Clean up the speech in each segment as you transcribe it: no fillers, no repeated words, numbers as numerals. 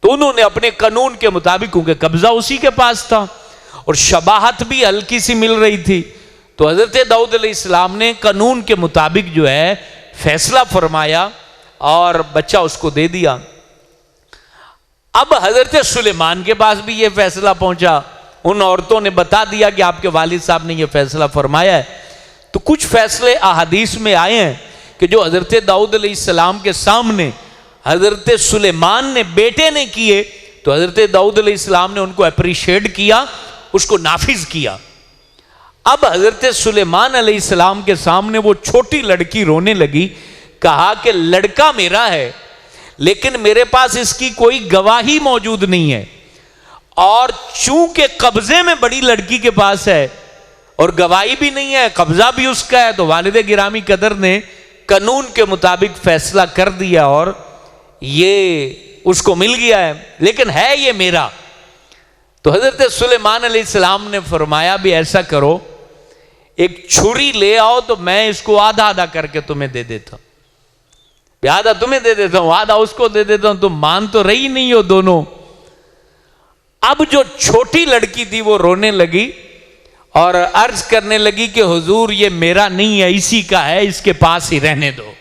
तो उन्होंने अपने कानून के मुताबिक, क्योंकि कब्जा उसी के पास था और शबाहत भी हल्की सी मिल रही थी, तो हजरत दाऊद अलैहिस्सलाम ने कानून के मुताबिक जो है फैसला फरमाया और बच्चा उसको दे दिया। अब हजरत सुलेमान के पास भी यह फैसला पहुंचा, उन औरतों ने बता दिया कि आपके वालिद साहब ने यह फैसला फरमाया है। तो कुछ फैसले अहादीस में आए हैं कि जो हजरत दाऊद अलैहिस्सलाम के सामने हजरत सुलेमान ने बेटे ने किए, तो हजरत दाऊद अलैहिस्सलाम ने उनको अप्रिशिएट किया, उसको नाफिज किया। अब हजरत सुलेमान अलैहिस्सलाम के सामने वो छोटी लड़की रोने लगी, कहा कि लड़का मेरा है लेकिन मेरे पास इसकी कोई गवाही मौजूद नहीं है, और चूंकि कब्जे में बड़ी लड़की के पास है और गवाही भी नहीं है, कब्जा भी उसका है, तो वालिद गिरामी कदर ने कानून के मुताबिक फैसला कर दिया और ये उसको मिल गया है, लेकिन है ये मेरा। तो हजरत सुलेमान अलैहिस्सलाम ने फरमाया भी ऐसा करो, एक छुरी ले आओ तो मैं इसको आधा आधा करके तुम्हें दे देता हूं, आधा तुम्हें दे देता हूं, आधा उसको दे देता हूं, तुम मान तो रही नहीं हो दोनों। अब जो छोटी लड़की थी वो रोने लगी और अर्ज करने लगी कि हुजूर ये मेरा नहीं है, इसी का है, इसके पास ही रहने दो।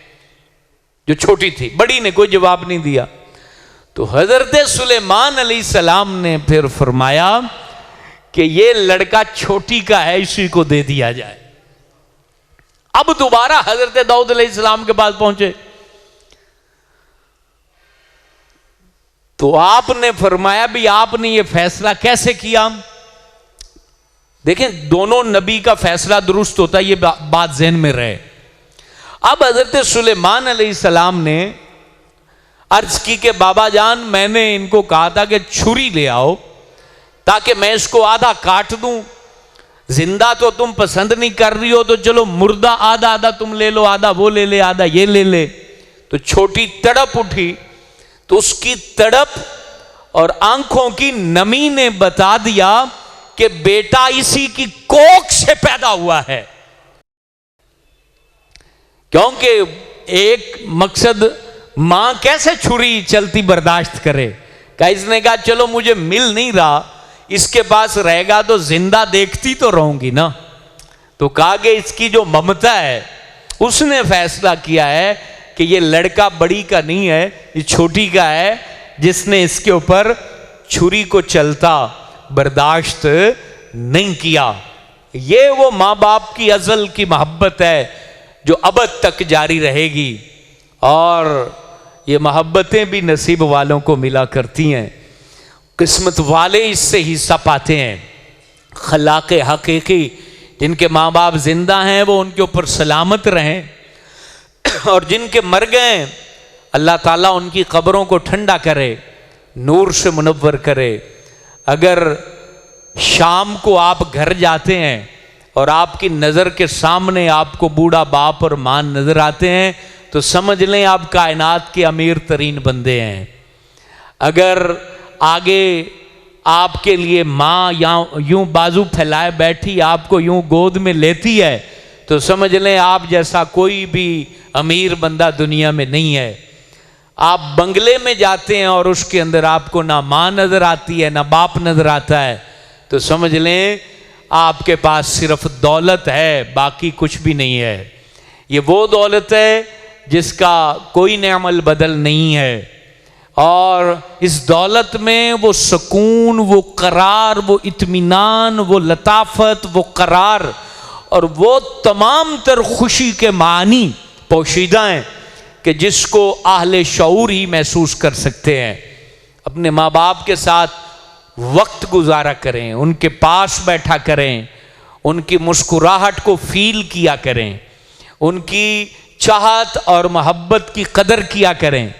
जो छोटी थी, बड़ी ने कोई जवाब नहीं दिया। तो हजरत सुलेमान अलैहिस्सलाम ने फिर फरमाया कि ये लड़का छोटी का है, इसी को दे दिया जाए। अब दोबारा हजरत दाऊद अलैहिस्सलाम के पास पहुंचे तो आपने फरमाया भी आपने ये फैसला कैसे किया। देखें, दोनों नबी का फैसला दुरुस्त होता है, ये बात ज़हन में रहे। अब हजरत सुलेमान अलैहिस्सलाम ने अर्ज की कि बाबा जान, मैंने इनको कहा था कि छुरी ले आओ ताकि मैं इसको आधा काट दूं, जिंदा तो तुम पसंद नहीं कर रही हो, तो चलो मुर्दा आधा आधा तुम ले लो, आधा वो ले ले, आधा ये ले ले। तो छोटी तड़प उठी, तो उसकी तड़प और आंखों की नमी ने बता दिया कि बेटा इसी की कोख से पैदा हुआ है। क्योंकि एक मकसद, मां कैसे छुरी चलती बर्दाश्त करे, क्या इसने कहा चलो मुझे मिल नहीं रहा, इसके पास रहेगा तो जिंदा देखती तो रहूंगी ना। तो कहा कि इसकी जो ममता है उसने फैसला किया है कि ये लड़का बड़ी का नहीं है, ये छोटी का है, जिसने इसके ऊपर छुरी को चलता बर्दाश्त नहीं किया। ये वो माँ बाप की अज़ल की मोहब्बत है जो अबद तक जारी रहेगी, और ये मोहब्बतें भी नसीब वालों को मिला करती हैं, किस्मत वाले इससे हिस्सा पाते हैं। खलाक़े हकीकी जिनके माँ बाप जिंदा हैं वो उनके ऊपर सलामत रहें, और जिनके मर गए अल्लाह ताला उनकी कब्रों को ठंडा करे, नूर से मुनव्वर करे। अगर शाम को आप घर जाते हैं और आपकी नज़र के सामने आपको बूढ़ा बाप और मां नज़र आते हैं, तो समझ लें आप कायनात के अमीर तरीन बंदे हैं। अगर आगे आपके लिए माँ या यूं बाजू फैलाए बैठी आपको यूं गोद में लेती है, तो समझ लें आप जैसा कोई भी अमीर बंदा दुनिया में नहीं है। आप बंगले में जाते हैं और उसके अंदर आपको ना माँ नज़र आती है ना बाप नज़र आता है, तो समझ लें आपके पास सिर्फ दौलत है, बाकी कुछ भी नहीं है। ये वो दौलत है जिसका कोई नेअमल बदल नहीं है, और इस दौलत में वो सुकून, वो करार, वो इत्मीनान, वो लताफत, वो करार और वो तमाम तर खुशी के मानी पोशीदा हैं कि जिसको आहले शऊर ही महसूस कर सकते हैं। अपने माँ बाप के साथ वक्त गुजारा करें, उनके पास बैठा करें, उनकी मुस्कुराहट को फील किया करें, उनकी चाहत और मोहब्बत की कदर किया करें,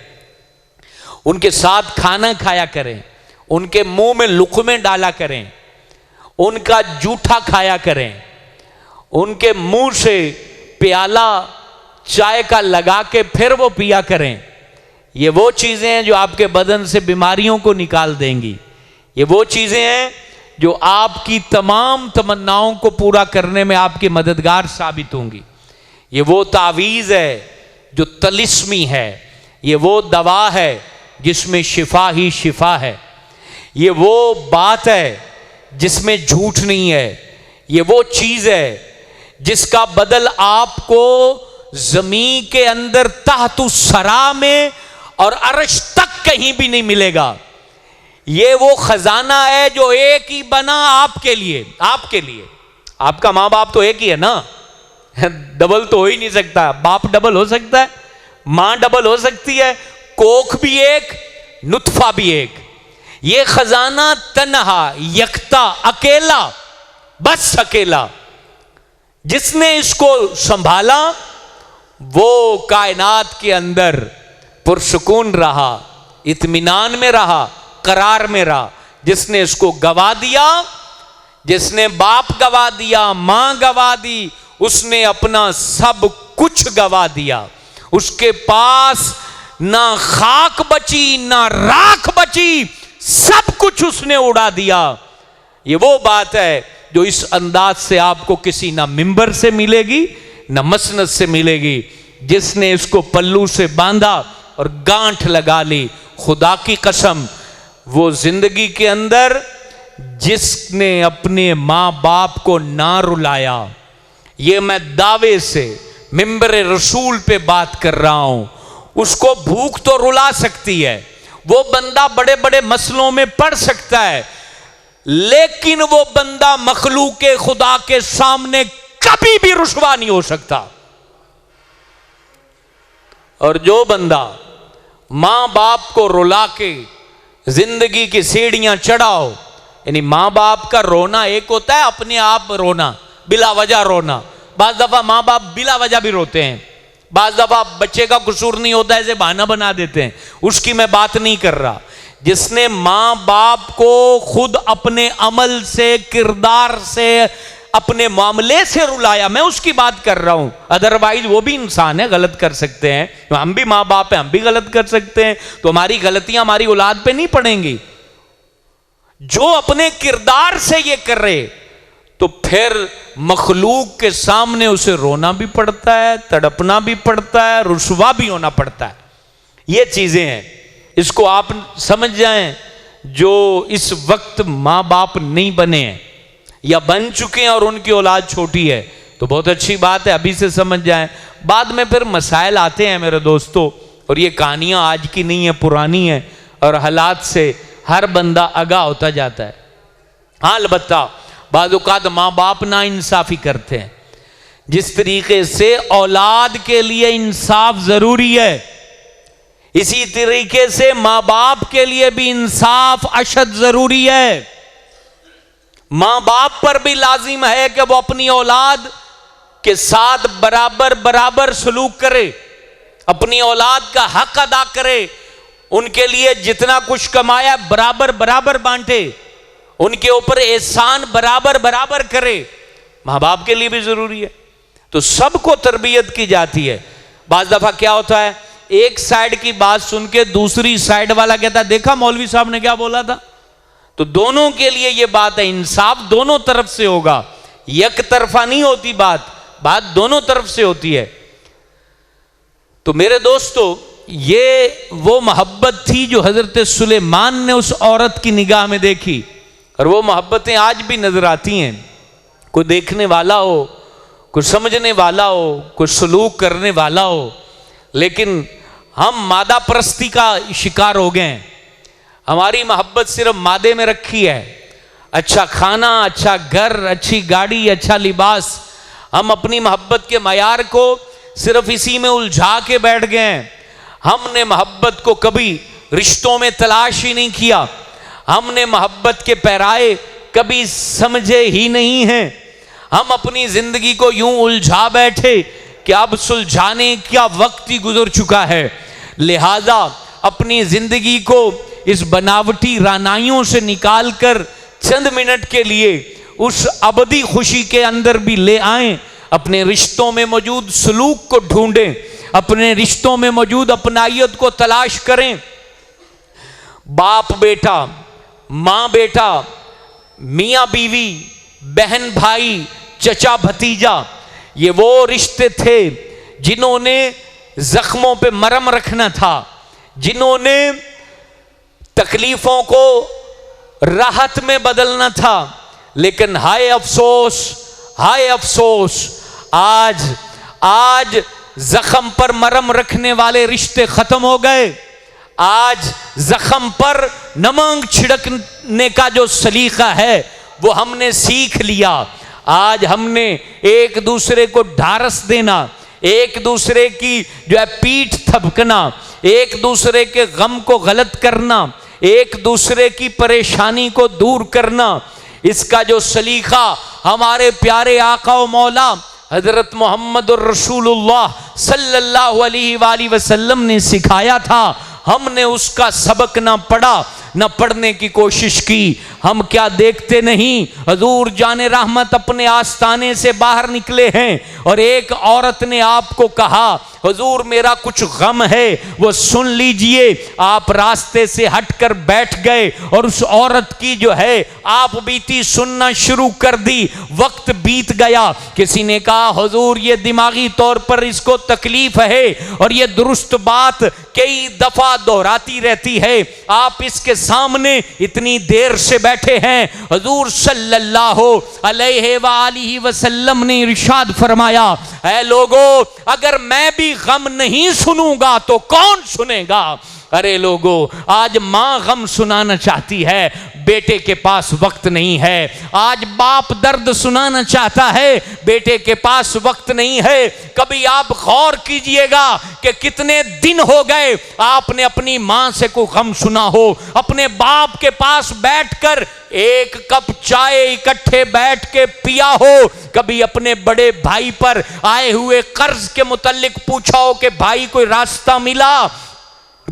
उनके साथ खाना खाया करें, उनके मुंह में लुक़मे डाला करें, उनका जूठा खाया करें, उनके मुंह से प्याला चाय का लगा के फिर वो पिया करें। ये वो चीज़ें हैं जो आपके बदन से बीमारियों को निकाल देंगी। ये वो चीज़ें हैं जो आपकी तमाम तमन्नाओं को पूरा करने में आपकी मददगार साबित होंगी। ये वो तावीज़ है जो तलिस्मी है, ये वो दवा है जिसमें शिफा ही शिफा है। ये वो बात है जिसमें झूठ नहीं है। ये वो चीज है जिसका बदल आपको जमीन के अंदर तहतु सरा में और अर्श तक कहीं भी नहीं मिलेगा। ये वो खजाना है जो एक ही बना आपके लिए। आपके लिए आपका माँ बाप तो एक ही है ना, डबल तो हो ही नहीं सकता। बाप डबल हो सकता है, मां डबल हो सकती है, कोख भी एक, नुतफा भी एक। ये खजाना तन्हा, यकता, अकेला, बस अकेला। जिसने इसको संभाला वो कायनात के अंदर पुरसुकून रहा, इत्मीनान में रहा, करार में रहा। जिसने इसको गवा दिया, जिसने बाप गवा दिया, मां गवा दी, उसने अपना सब कुछ गवा दिया। उसके पास ना खाक बची ना राख बची, सब कुछ उसने उड़ा दिया। ये वो बात है जो इस अंदाज से आपको किसी ना मिंबर से मिलेगी ना मसनद से मिलेगी। जिसने इसको पल्लू से बांधा और गांठ लगा ली, खुदा की कसम, वो जिंदगी के अंदर जिसने अपने मां बाप को ना रुलाया, ये मैं दावे से मिंबर रसूल पे बात कर रहा हूं, उसको भूख तो रुला सकती है। वो बंदा बड़े बड़े मसलों में पड़ सकता है, लेकिन वो बंदा मखलूक खुदा के सामने कभी भी रुसवा नहीं हो सकता। और जो बंदा मां बाप को रुला के जिंदगी की सीढ़ियां चढ़ाओ, यानी मां बाप का रोना एक होता है, अपने आप रोना, बिला वजह रोना। बाज दफा मां बाप बिला वजह भी रोते हैं, बाज दफा बच्चे का कसूर नहीं होता, ऐसे बहाना बना देते हैं, उसकी मैं बात नहीं कर रहा। जिसने मां बाप को खुद अपने अमल से, किरदार से, अपने मामले से रुलाया, मैं उसकी बात कर रहा हूं। अदरवाइज वो भी इंसान है, गलत कर सकते हैं, हम भी मां बाप हैं, हम भी गलत कर सकते हैं, तो हमारी गलतियां हमारी औलाद पे नहीं पड़ेंगी। जो अपने किरदार से ये कर रहे, तो फिर मखलूक के सामने उसे रोना भी पड़ता है, तड़पना भी पड़ता है, रुसवा भी होना पड़ता है। ये चीजें हैं, इसको आप समझ जाएं। जो इस वक्त मां बाप नहीं बने हैं या बन चुके हैं और उनकी औलाद छोटी है, तो बहुत अच्छी बात है, अभी से समझ जाएं। बाद में फिर मसाइल आते हैं मेरे दोस्तों, और ये कहानियां आज की नहीं है, पुरानी है, और हालात से हर बंदा आगाह होता जाता है। हाँ, अलबत्ता बाद औक़ात माँ बाप ना इंसाफी करते हैं। जिस तरीके से औलाद के लिए इंसाफ जरूरी है, इसी तरीके से माँ बाप के लिए भी इंसाफ अशद जरूरी है। माँ बाप पर भी लाजिम है कि वो अपनी औलाद के साथ बराबर बराबर सलूक करे, अपनी औलाद का हक अदा करे, उनके लिए जितना कुछ कमाया बराबर बराबर बांटे, उनके ऊपर एहसान बराबर बराबर करे। माँ बाप के लिए भी जरूरी है, तो सबको तरबियत की जाती है। बाज दफा क्या होता है, एक साइड की बात सुन के दूसरी साइड वाला कहता है, देखा मौलवी साहब ने क्या बोला था। तो दोनों के लिए यह बात है, इंसाफ दोनों तरफ से होगा, एक तरफा नहीं होती बात, बात दोनों तरफ से होती है। तो मेरे दोस्तों, ये वो मोहब्बत थी जो हजरत सुलेमान ने उस औरत की निगाह में देखी, और वो मोहब्बतें आज भी नजर आती हैं। कोई देखने वाला हो, कोई समझने वाला हो, कोई सलूक करने वाला हो, लेकिन हम मादा परस्ती का शिकार हो गए हैं। हमारी मोहब्बत सिर्फ मादे में रखी है, अच्छा खाना, अच्छा घर, अच्छी गाड़ी, अच्छा लिबास। हम अपनी मोहब्बत के मयार को सिर्फ इसी में उलझा के बैठ गए हैं। हमने मोहब्बत को कभी रिश्तों में तलाश ही नहीं किया, हमने मोहब्बत के पैराए कभी समझे ही नहीं हैं। हम अपनी जिंदगी को यूं उलझा बैठे कि अब सुलझाने का वक्त ही गुजर चुका है। लिहाजा अपनी जिंदगी को इस बनावटी रानाइयों से निकालकर चंद मिनट के लिए उस अबदी खुशी के अंदर भी ले आएं। अपने रिश्तों में मौजूद सलूक को ढूंढें, अपने रिश्तों में मौजूद अपनाइयत को तलाश करें। बाप बेटा, माँ बेटा, मियाँ बीवी, बहन भाई, चचा भतीजा, ये वो रिश्ते थे जिन्होंने जख्मों पे मरहम रखना था, जिन्होंने तकलीफों को राहत में बदलना था, लेकिन हाय अफसोस, हाय अफसोस, आज जख्म पर मरहम रखने वाले रिश्ते खत्म हो गए। आज जख्म पर नमक छिड़कने का जो सलीका है वो हमने सीख लिया। आज हमने एक दूसरे को ढारस देना, एक दूसरे की जो है पीठ थपकना, एक दूसरे के गम को गलत करना, एक दूसरे की परेशानी को दूर करना, इसका जो सलीका हमारे प्यारे आका व मौला हजरत मोहम्मद रसूलुल्लाह सल्लल्लाहु अलैहि वसल्लम ने सिखाया था, हमने उसका सबक ना पढ़ा, न पढ़ने की कोशिश की। हम क्या देखते नहीं, हजूर जाने रहमत अपने आस्ताने से बाहर निकले हैं और एक औरत ने आपको कहा हजूर मेरा कुछ गम है वो सुन लीजिए। आप रास्ते से हटकर बैठ गए और उस औरत की जो है आप बीती सुनना शुरू कर दी। वक्त बीत गया, किसी ने कहा हजूर ये दिमागी तौर पर इसको तकलीफ है और ये दुरुस्त बात कई दफा दोहराती रहती है, आप इसके सामने इतनी देर से बैठे हैं। हजूर सल्लल्लाहु अलैहि वसल्लम ने इरशाद फरमाया, ऐ लोगों अगर मैं भी गम नहीं सुनूंगा तो कौन सुनेगा। अरे लोगों, आज मां गम सुनाना चाहती है, बेटे के पास वक्त नहीं है। आज बाप दर्द सुनाना चाहता है, बेटे के पास वक्त नहीं है। कभी आप गौर कीजिएगा कि कितने दिन हो गए आपने अपनी मां से कोई गम सुना हो, अपने बाप के पास बैठकर एक कप चाय इकट्ठे बैठ के पिया हो, कभी अपने बड़े भाई पर आए हुए कर्ज के मुतालिक पूछा हो कि भाई कोई रास्ता मिला,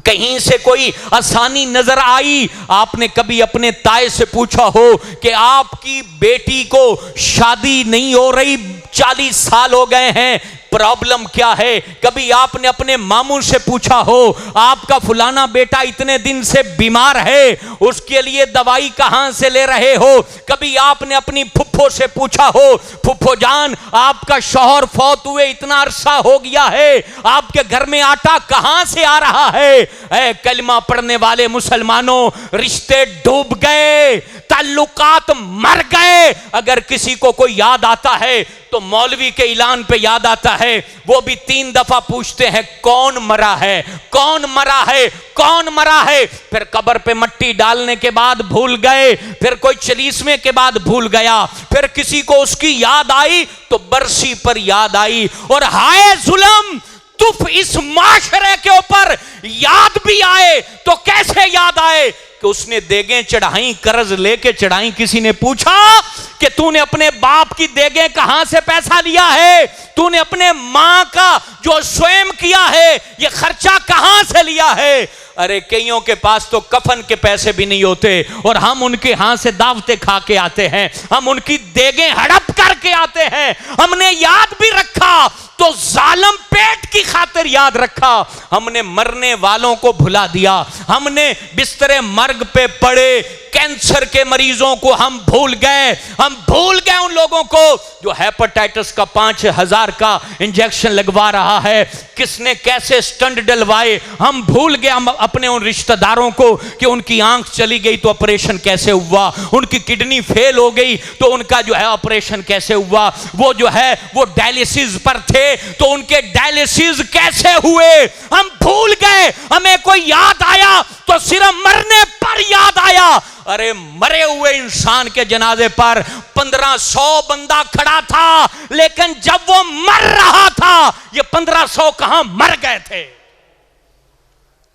कहीं से कोई आसानी नजर आई। आपने कभी अपने ताए से पूछा हो कि आपकी बेटी को शादी नहीं हो रही, 40 साल हो गए हैं, प्रॉब्लम क्या है। कभी आपने अपने मामू से पूछा हो आपका फुलाना बेटा इतने दिन से बीमार है, उसके लिए दवाई कहां से ले रहे हो। कभी आपने अपनी फुफ्फो से पूछा हो फुफ्फो जान आपका शौहर फौत हुए इतना अरसा हो गया है, आपके घर में आटा कहां से आ रहा है। ऐ कलमा पढ़ने वाले मुसलमानों, रिश्ते डूब गए, ताल्लुकात मर गए। अगर किसी को कोई याद आता है तो मौलवी के ऐलान पे याद आता है, वो भी 3 दफा पूछते हैं कौन मरा है, कौन मरा है, कौन मरा है। फिर कब्र पे मट्टी डालने के बाद भूल गए, फिर कोई चलीसवे के बाद भूल गया, फिर किसी को उसकी याद आई तो बरसी पर याद आई। और हाय जुल्म, तुफ इस माशरे के ऊपर याद भी आए तो कैसे याद आए कि उसने देगें चढ़ाई, कर्ज लेके चढ़ाई। किसी ने पूछा कि तूने अपने बाप की देगें कहां से पैसा लिया है, तूने अपने मां का जो स्वयं किया है ये खर्चा कहां से लिया है। अरे कईयों के पास तो कफन के पैसे भी नहीं होते और हम उनके हाथ से दावतें खा के आते हैं, हम उनकी देगें हड़प करके आते हैं। हमने याद भी रखा तो जालिम पेट की खातिर याद रखा, हमने मरने वालों को भुला दिया, हमने बिस्तरे मर्ग पे पड़े कैंसर के मरीजों को हम भूल गए। हम भूल गए उन लोगों को जो हेपेटाइटिस का 5000 का इंजेक्शन लगवा रहा है, किसने कैसे स्टंट डलवाए। हम भूल गए हम अपने उन रिश्तेदारों को कि उनकी आंख चली गई तो ऑपरेशन कैसे हुआ, उनकी किडनी फेल हो गई तो उनका जो है ऑपरेशन कैसे हुआ, वो जो है वो डायलिसिस पर थे तो उनके डायलिसिस कैसे हुए। हम भूल गए। हमें कोई याद आया तो सिर्फ मरने पर याद आया। अरे मरे हुए इंसान के जनाजे पर 1500 बंदा खड़ा था, लेकिन जब वो मर रहा था ये 1500 कहां मर गए थे,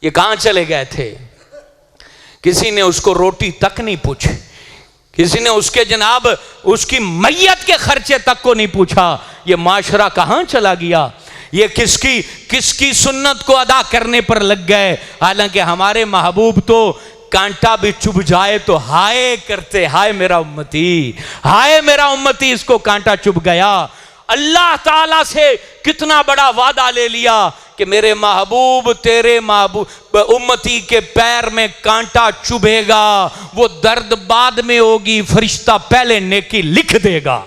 ये कहां चले गए थे। किसी ने उसको रोटी तक नहीं पूछी, किसी ने उसके जनाब उसकी मैयत के खर्चे तक को नहीं पूछा। ये माशरा कहां चला गया, ये किसकी सुन्नत को अदा करने पर लग गए। हालांकि हमारे महबूब तो कांटा भी चुभ जाए तो हाय करते, हाय मेरा उम्मती, हाय मेरा उम्मती, इसको कांटा चुभ गया। अल्लाह ताला से कितना बड़ा वादा ले लिया कि मेरे महबूब तेरे महबूब उम्मती के पैर में कांटा चुभेगा, वो दर्द बाद में होगी, फरिश्ता पहले नेकी लिख देगा।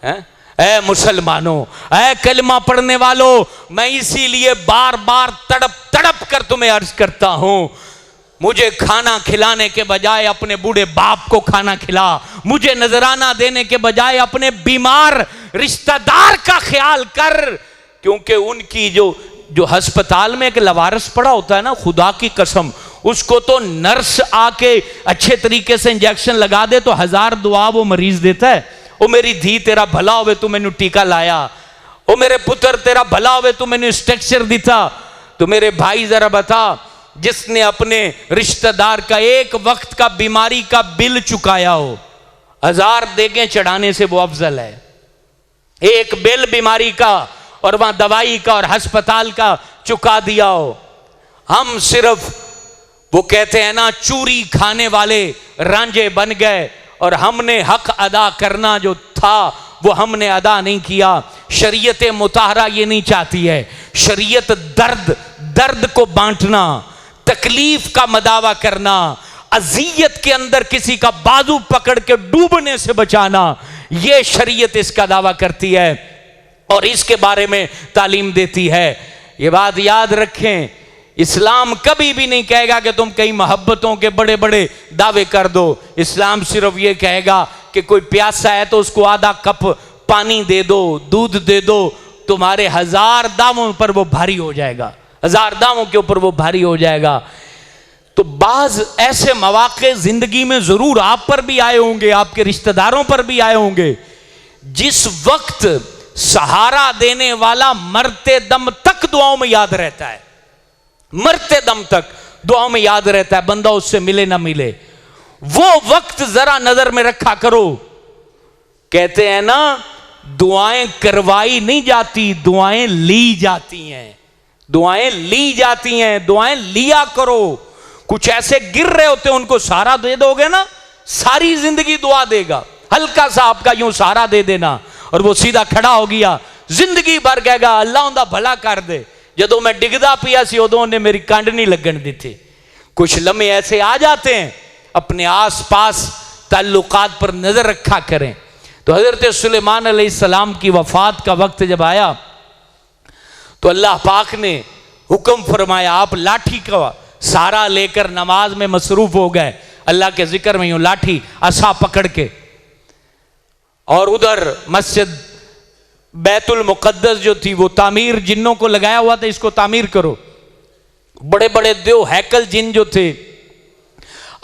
ऐ मुसलमानों, ऐ कलमा पढ़ने वालों, मैं इसीलिए बार बार तड़प तड़प कर तुम्हें अर्ज करता हूं, मुझे खाना खिलाने के बजाय अपने बूढ़े बाप को खाना खिला, मुझे नजराना देने के बजाय अपने बीमार रिश्तेदार का ख्याल कर, क्योंकि उनकी जो अस्पताल में एक लवारस पड़ा होता है ना, खुदा की कसम, उसको तो नर्स आके अच्छे तरीके से इंजेक्शन लगा दे तो 1000 दुआ वो मरीज देता है। ओ मेरी धी तेरा भला होवे तू मैनू टीका लाया, ओ मेरे पुत्र तेरा भला होवे तू मैनू स्ट्रक्चर दिता। तो मेरे भाई जरा बता, जिसने अपने रिश्तेदार का एक वक्त का बीमारी का बिल चुकाया हो, 1000 देगे चढ़ाने से वो अफजल है। एक बिल बीमारी का और वहां दवाई का और अस्पताल का चुका दिया हो। हम सिर्फ वो कहते हैं ना, चूरी खाने वाले रांझे बन गए और हमने हक अदा करना जो था वो हमने अदा नहीं किया। शरीयत मुताहरा ये नहीं चाहती है। शरीयत दर्द को बांटना, तकलीफ का मदावा करना, अजियत के अंदर किसी का बाजू पकड़ के डूबने से बचाना, यह शरीयत इसका दावा करती है और इसके बारे में तालीम देती है। ये बात याद रखें, इस्लाम कभी भी नहीं कहेगा कि तुम कई मोहब्बतों के बड़े बड़े दावे कर दो। इस्लाम सिर्फ ये कहेगा कि कोई प्यासा है तो उसको आधा कप पानी दे दो, दूध दे दो, तुम्हारे 1000 दावों पर वो भारी हो जाएगा, 1000 दावों के ऊपर वो भारी हो जाएगा। तो बाज ऐसे मौके जिंदगी में जरूर आप पर भी आए होंगे, आपके रिश्तेदारों पर भी आए होंगे, जिस वक्त सहारा देने वाला मरते दम तक दुआओं में याद रहता है, मरते दम तक दुआओं में याद रहता है, बंदा उससे मिले ना मिले, वो वक्त जरा नजर में रखा करो। कहते हैं ना, दुआएं करवाई नहीं जाती, दुआएं ली जाती हैं, दुआएं ली जाती हैं, दुआएं लिया करो। कुछ ऐसे गिर रहे होते हैं, उनको सहारा दे दोगे ना, सारी जिंदगी दुआ देगा। हल्का सा आपका यूं सहारा दे देना और वो सीधा खड़ा हो गया, जिंदगी भर कहेगा अल्लाह उनका भला कर दे। जदों मैं डिगदा पिया सी उदों ने मेरी कंड नहीं लगन दी थी। कुछ लम्हे ऐसे आ जाते हैं, अपने आस पास ताल्लुकात पर नजर रखा करें। तो हजरत सुलेमान अलैहिस्सलाम की वफात का वक्त जब आया तो अल्लाह पाक ने हुक्म फरमाया, आप लाठी का सहारा लेकर नमाज में मसरूफ हो गए, अल्लाह के जिक्र में यूं लाठी असा पकड़ के, और उधर मस्जिद बैतुल मुकद्दस जो थी वो तामीर जिन्नों को लगाया हुआ था, इसको तामीर करो। बड़े बड़े देव हैकल जिन जो थे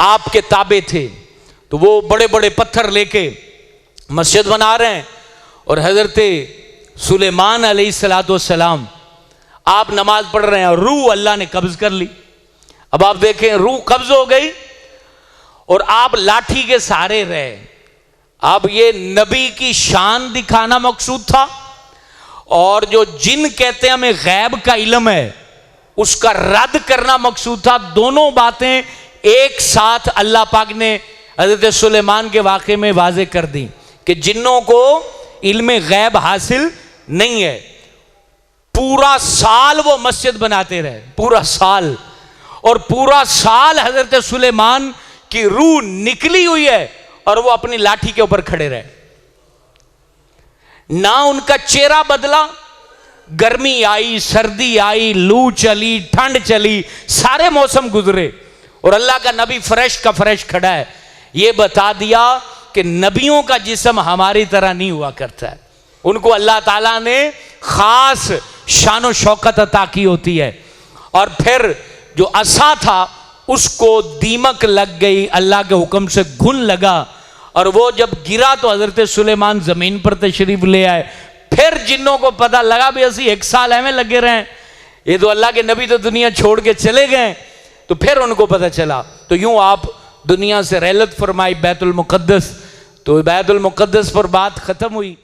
आपके ताबे थे, तो वो बड़े बड़े पत्थर लेके मस्जिद बना रहे हैं और हजरत सुलेमान अलैहिस्सलाम आप नमाज पढ़ रहे हैं और रूह अल्लाह ने कब्ज कर ली। अब आप देखें, रूह कब्ज हो गई और आप लाठी के सहारे रहे। अब ये नबी की शान दिखाना मकसूद था और जो जिन कहते हैं हमें गैब का इल्म है उसका रद्द करना मकसूद था। दोनों बातें एक साथ अल्लाह पाक ने हजरत सुलेमान के वाक़े में वाज़े कर दी कि जिन्नों को इल्म गैब हासिल नहीं है। पूरा साल वो मस्जिद बनाते रहे, पूरा साल, और पूरा साल हजरत सुलेमान की रूह निकली हुई है और वो अपनी लाठी के ऊपर खड़े रहे। ना उनका चेहरा बदला, गर्मी आई, सर्दी आई, लू चली, ठंड चली, सारे मौसम गुजरे और अल्लाह का नबी फ्रेश का फ्रेश खड़ा है। ये बता दिया कि नबियों का जिस्म हमारी तरह नहीं हुआ करता है, उनको अल्लाह ताला ने खास शान शौकत अता की होती है। और फिर जो असा था उसको दीमक लग गई, अल्लाह के हुक्म से घुन लगा और वो जब गिरा तो हजरत सुलेमान जमीन पर तशरीफ ले आए। फिर जिन्नों को पता लगा भी असी 1 साल हमें लगे रहे, ये तो अल्लाह के नबी तो दुनिया छोड़ के चले गए। तो फिर उनको पता चला, तो यूं आप दुनिया से रहलत फरमाई बैतुल मुकद्दस। तो बैतुल मुकद्दस पर बात खत्म हुई।